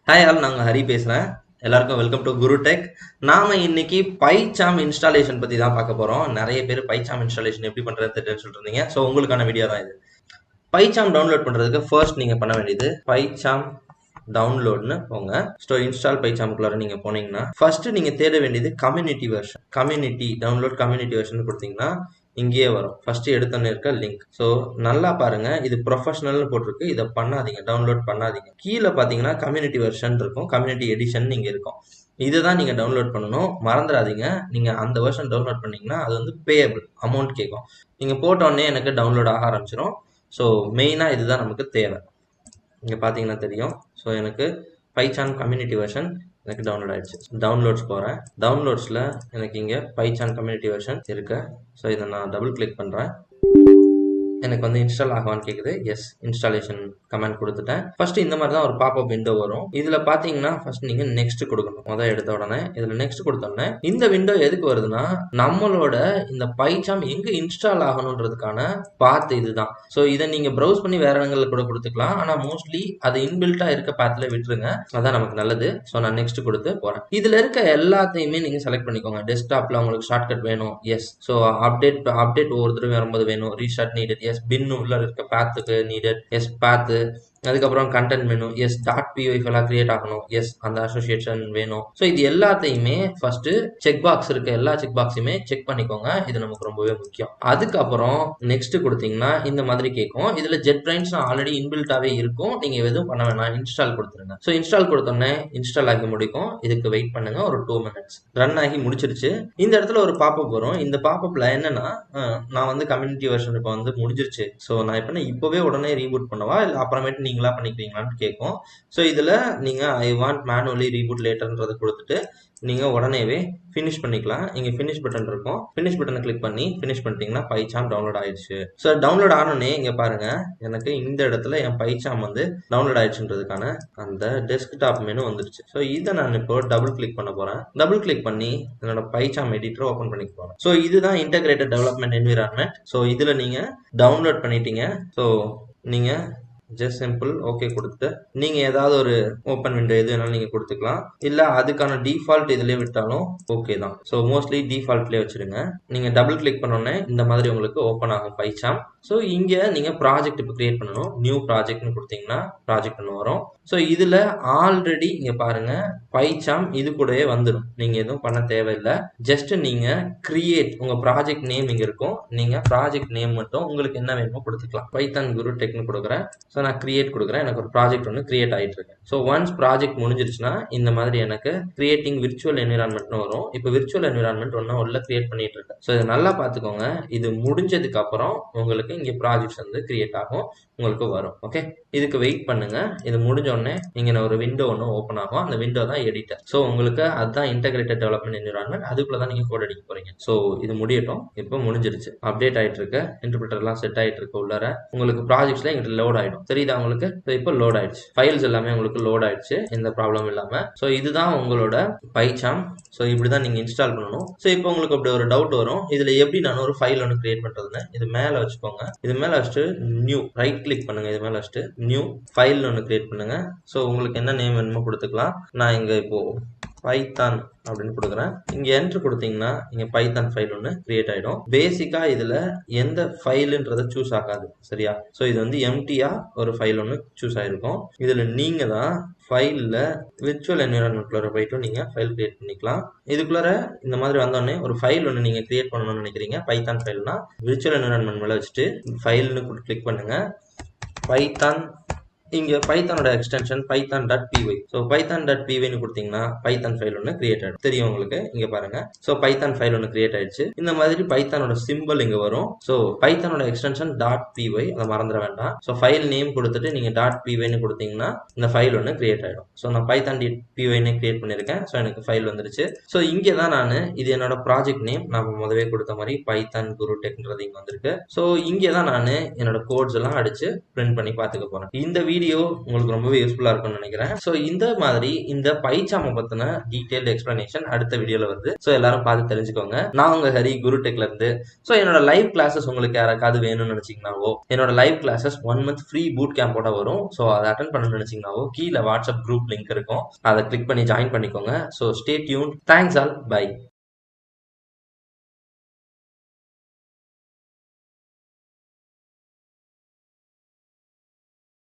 Hi all, நாங்கள் ஹரி பேசுகிறேன். எல்லாருக்கும் வெல்கம் டு குரு டெக். நாம இன்னைக்கு பைச்சாம் இன்ஸ்டாலேஷன் பற்றி தான் பார்க்க போகிறோம். நிறைய பேர் பைச்சாம் இன்ஸ்டாலேஷன் எப்படி பண்ணுறது தெரியும்னு சொல்லிட்டு இருந்தீங்க. ஸோ உங்களுக்கான வீடியோ தான் இது. பைச்சாம் டவுன்லோட் பண்ணுறதுக்கு ஃபர்ஸ்ட் நீங்கள் பண்ண வேண்டியது பைச்சாம் டவுன்லோட்னு போங்க. ஸோ இன்ஸ்டால் பைச்சாமுக்குள்ளார நீங்கள் போனீங்கன்னா ஃபர்ஸ்ட் நீங்கள் தேட வேண்டியது community version. Community download community version கொடுத்தீங்கன்னா இங்கேயே வரும். ஃபர்ஸ்ட் எடுத்தோன்னு இருக்க லிங்க். ஸோ நல்லா பாருங்க, இது ப்ரொஃபஷனல்னு போட்டிருக்கு. இதை பண்ணாதீங்க, டவுன்லோட் பண்ணாதீங்க. கீழே பார்த்தீங்கன்னா கம்யூனிட்டி வெர்ஷன் இருக்கும், கம்யூனிட்டி எடிஷன் இங்கே இருக்கும். இதை தான் நீங்கள் டவுன்லோட் பண்ணணும். மறந்துடாதீங்க, நீங்கள் அந்த வெர்ஷன் டவுன்லோட் பண்ணீங்கன்னா அது வந்து பேயபிள் அமௌண்ட் கேட்கும். நீங்கள் போட்டோடனே எனக்கு டவுன்லோட் ஆக ஆரம்பிச்சிடும். ஸோ மெயினாக இதுதான் நமக்கு தேவை. இங்கே பார்த்தீங்கன்னா தெரியும். ஸோ எனக்கு பைச்சான் கம்யூனிட்டி வெர்ஷன் எனக்கு டவுன்லோட் ஆயிடுச்சு. டவுன்லோட்ஸ் போகிறேன். டவுன்லோட்ஸில் எனக்கு இங்கே பைச்சான் கம்யூனிட்டி வெர்ஷன் இருக்கு. ஸோ இதை நான் டபுள் கிளிக் பண்ணுறேன். எனக்கு வந்து இன்ஸ்டால் ஆகவான்னு கேட்குது. எஸ், இன்ஸ்டாலேஷன் கமெண்ட் கொடுத்துட்டேன். ஃபர்ஸ்ட் இந்த மாதிரி தான் ஒரு பாப்அப் விண்டோ வரும். இதில் பார்த்தீங்கன்னா ஃபர்ஸ்ட் நீங்கள் நெக்ஸ்ட் கொடுக்கணும். முதல் எடுத்த உடனே இதில் நெக்ஸ்ட் கொடுத்தோடனே இந்த விண்டோ எதுக்கு வருதுன்னா, நம்மளோட இந்த பைச்சாம் எங்கே இன்ஸ்டால் ஆகணுன்றதுக்கான பாத் இதுதான். ஸோ இதை நீங்கள் ப்ரௌஸ் பண்ணி வேற இடங்களில் கூட கொடுத்துக்கலாம். ஆனால் மோஸ்ட்லி அது இன்பில்ட்டாக இருக்க பாத்தில் விட்டுருங்க, அதான் நமக்கு நல்லது. ஸோ நான் நெக்ஸ்ட் கொடுத்து போகிறேன். இதில் இருக்க எல்லாத்தையுமே நீங்கள் செலக்ட் பண்ணிக்கோங்க. டெஸ்க்டாப்பில் உங்களுக்கு ஷார்ட்கட் வேணும், எஸ். ஸோ அப்டேட் ஒவ்வொரு தடவை வரும்போது வேணும். Restart needed, S. பின் உள்ள இருக்க பாத்துக்கு நீடட், எஸ். பாத்து. அதுக்கப்புறம் content menu, yes. Dot PY ஃபைலாக கிரியேட் ஆகணும், எஸ். அந்த அசோசியேஷன் வேணும். ஸோ இது எல்லாத்தையுமே ஃபர்ஸ்ட் செக் பாக்ஸ் இருக்க எல்லா செக் பாக்ஸுமே செக் பண்ணிக்கோங்க. இது நமக்கு ரொம்பவே முக்கியம். அதுக்கப்புறம் நெக்ஸ்ட் கொடுத்தீங்கன்னா இந்த மாதிரி கேட்கும். இதுல ஜெட் பிரைன்ஸ் ஆல்ரெடி இன்பில்ட்டாவே இருக்கும். நீங்க எதுவும் பண்ண வேணாம், இன்ஸ்டால் கொடுத்துருங்க. ஸோ இன்ஸ்டால் கொடுத்தோன்னே இன்ஸ்டால் ஆகி முடிக்கும். இதுக்கு வெயிட் பண்ணுங்க ஒரு 2 minutes. ரன் ஆகி முடிச்சிருச்சு. இந்த இடத்துல ஒரு பாப்அப் வரும். இந்த பாப்அப்ல என்னன்னா, நான் வந்து கம்யூனிட்டி வெர்ஷன் இப்போ வந்து முடிஞ்சிருச்சு. ஸோ நான் இப்போவே உடனே ரீபூட் பண்ணவா, இல்லை அப்புறமேட்டு நீங்களா பண்ணிக்கிறீங்களான்னு கேட்கும். ஸோ இதில் நீங்கள் ஐ வாண்ட் மேனுவலி ரீபூட் லேட்டர்ன்றதை கொடுத்துட்டு நீங்கள் உடனேவே ஃபினிஷ் பண்ணிக்கலாம். இங்கே ஃபினிஷ் பட்டன் இருக்கும். ஃபினிஷ் பட்டனை கிளிக் பண்ணி ஃபினிஷ் பண்ணிட்டீங்கன்னா பைச்சாம் டவுன்லோட் ஆயிடுச்சு. ஸோ டவுன்லோட் ஆனோடனே இங்கே பாருங்க, எனக்கு இந்த இடத்துல என் பைச்சாம் வந்து டவுன்லோட் ஆயிடுச்சுன்றதுக்கான அந்த டெஸ்க்டாப் மெனு வந்துருச்சு. ஸோ இதை நான் இப்போ டபுள் கிளிக் பண்ண போகிறேன். டபுள் கிளிக் பண்ணி என்னோட பைச்சாம் எடிட்டரை ஓப்பன் பண்ணிக்க போகிறேன். ஸோ இதுதான் இன்டகிரேட்டட் டெவலப்மெண்ட் என்விரான்மெண்ட். ஸோ இதில் நீங்கள் டவுன்லோட் பண்ணிட்டீங்க. ஸோ நீங்கள் ஜஸ்ட் சிம்பிள் ஓகே கொடுத்துட்டு நீங்க ஏதாவது ஒரு ஓப்பன் விண்டோ எது வேணாலும் நீங்க கொடுத்துக்கலாம். இல்ல அதுக்கான டிஃபால்ட் இதுலயே விட்டாலும் ஓகே தான். ஸோ மோஸ்ட்லி டிஃபால்ட்லேயே வச்சிருங்க. நீங்க டபுள் கிளிக் பண்ணோன்னே இந்த மாதிரி உங்களுக்கு ஓப்பன் ஆகும் பைச்சாம். ஸோ இங்க நீங்க ப்ராஜெக்ட் இப்போ கிரியேட் பண்ணணும். நியூ ப்ராஜெக்ட்னு கொடுத்தீங்கன்னா ப்ராஜெக்ட் ஒன்று வரும். ஸோ இதுல ஆல்ரெடி இங்க பாருங்க பைச்சாம் இது கூடவே வந்துடும். நீங்க எதுவும் பண்ண தேவையில்லை. ஜஸ்ட் நீங்க கிரியேட், உங்க ப்ராஜெக்ட் நேம் இங்க இருக்கும். நீங்க ப்ராஜெக்ட் நேம் மட்டும் உங்களுக்கு என்ன வேணுமோ கொடுத்துக்கலாம். பைத்தான் குரு டெக்னு கொடுக்குறேன். ஸோ நான் கிரியேட் கொடுக்குறேன். எனக்கு ஒரு ப்ராஜெக்ட் ஒன்று கிரியேட் ஆகிட்டு இருக்கு. ஸோ ஒன்ஸ் ப்ராஜெக்ட் முடிஞ்சிருச்சுன்னா இந்த மாதிரி எனக்கு கிரியேட்டிங் விர்ச்சுவல் என்விரான்மெண்ட்னு வரும். இப்போ விர்ச்சுவல் என்விரான்மெண்ட் ஒன்று உள்ள கிரியேட் பண்ணிட்டு இருக்கேன். ஸோ இதை நல்லா பார்த்துக்கோங்க. இது முடிஞ்சதுக்கு அப்புறம் உங்களுக்கு இங்கே ப்ராஜெக்ட்ஸ் வந்து கிரியேட் ஆகும், உங்களுக்கு வரும். ஓகே, இதுக்கு வெயிட் பண்ணுங்க. இது முடிஞ்ச உடனே இங்கே ஒரு விண்டோ ஒன்று ஓப்பன் ஆகும். அந்த விண்டோ தான் எடிட்டர். ஸோ உங்களுக்கு அதுதான் இன்டகிரேட்டட் டெவலப்மெண்ட் என்விரான்மெண்ட். அதுக்குள்ள தான் நீங்கள் கோட் அடிக்க போறீங்க. ஸோ இது முடியட்டும். இப்போ முடிஞ்சிருச்சு. அப்டேட் ஆயிட்டு இருக்கு, இன்டர்பிரிட்டர்லாம் செட் ஆயிட்டு இருக்கு. உள்ளார உங்களுக்கு ப்ராஜெக்ட்ஸ்ல எங்கிட்ட லோட் ஆயிடும். தெரியுதா உங்களுக்கு? இப்போ லோட் ஆயிடுச்சு. ஃபைல்ஸ் எல்லாமே உங்களுக்கு லோட் ஆயிடுச்சு, எந்த ப்ராப்ளம் இல்லாம. ஸோ இதுதான் உங்களோட பைச்சாம். ஸோ இப்படிதான் நீங்க இன்ஸ்டால் பண்ணணும். ஸோ இப்போ உங்களுக்கு அப்படி ஒரு டவுட் வரும், இதுல எப்படி நான் ஒரு ஃபைல் ஒன்று கிரியேட் பண்றதுன்னு. இது மேல வச்சுக்கோங்க. இது மேல வச்சுட்டு நியூ ரைட் கிளிக் பண்ணுங்க. இது மேல வச்சுட்டு நியூ ஃபைல் ஒன்று கிரியேட் பண்ணுங்க. ஸோ உங்களுக்கு என்ன நேம் வேணுமோ கொடுத்துக்கலாம். நான் இங்க இப்போ பைத்தான் அப்படின்னு கொடுக்குறேன். இங்க என்ட்ரு கொடுத்தீங்கன்னா இங்க பைத்தான் ஃபைல் ஒன்று கிரியேட் ஆயிடும். பேசிக்கா இதுல எந்த ஃபைலுன்றதை சூஸ் ஆகாது, சரியா? ஸோ இது வந்து எம்டியா ஒரு ஃபைல் ஒன்று சூஸ் ஆயிருக்கும். இதுல நீங்க தான் ஃபைல்ல விர்ச்சுவல் என்விரான்மெண்ட்ல போயிட்டு நீங்க ஃபைல் கிரியேட் பண்ணிக்கலாம். இதுக்குள்ளார இந்த மாதிரி வந்தோடனே ஒரு ஃபைல் ஒன்று நீங்க கிரியேட் பண்ணணும்னு நினைக்கிறீங்க. பைத்தான் ஃபைல்னா விர்ச்சுவல் என்விரான்மெண்ட் மேல வச்சுட்டு ஃபைல்னு கிளிக் பண்ணுங்க. பைத்தான், இங்க பைத்தானோட extension Python dot PY. So Python dot பிஒய்னு கொடுத்தீங்கன்னா பைத்தான் ஃபைல் ஒன்று கிரியேட் ஆயிடும். தெரியும் உங்களுக்கு? இங்க பாருங்க. ஸோ பைத்தான் ஃபைல் ஒன்று கிரியேட் ஆயிடுச்சு. இந்த மாதிரி பைத்தானோட சிம்பிள் இங்க வரும். ஸோ பைத்தானோட எக்ஸ்டென்ஷன் டாட் பிஒய், அதை மறந்துட வேண்டாம். ஸோ ஃபைல் நேம் கொடுத்துட்டு நீங்க டாட் பிஒய்னு கொடுத்தீங்கன்னா இந்த ஃபைல் ஒன்று கிரியேட் ஆயிடும். ஸோ நான் பைத்தான் டாட் பிஒய்னு கிரியேட் பண்ணிருக்கேன். ஸோ எனக்கு ஃபைல் வந்துருச்சு. ஸோ இங்கே தான் நான் இது என்னோட ப்ராஜெக்ட் நேம், நான் முதவே கொடுத்த மாதிரி பைத்தான் குரு டெக்ன்றது இங்க வந்திருக்கு. ஸோ இங்கே தான் நான் என்னோட கோட்ஸ் எல்லாம் அடிச்சு பிரிண்ட் பண்ணி பார்த்துக்க போறேன். இந்த வீடியோ உங்களுக்கு ரொம்பவே யூஸ்ஃபுல்லா இருக்கும்னு நினைக்கிறேன். ஸோ இந்த மாதிரி இந்த பைச்சாமை பத்தின டீடைல்டு எக்ஸ்பிளனேஷன் அடுத்த வீடியோல வருது. ஸோ எல்லாரும் பார்த்து தெரிஞ்சுக்கோங்க. நான் உங்க ஹரி, குரு டெக்ல இருந்து. ஸோ என்னோட லைவ் கிளாஸஸ் உங்களுக்கு யாராவது வேணும்னு நினைச்சீங்கன்னாவோ, என்னோட live classes 1 month free boot கேம்போட வரும். ஸோ அதை அட்டன் பண்ணணும்னு நினைச்சீங்கன்னாவோ கீழே வாட்ஸ்அப் குரூப் லிங்க் இருக்கும், அதை கிளிக் பண்ணி ஜாயின் பண்ணிக்கோங்க. So stay tuned. Thanks all. By.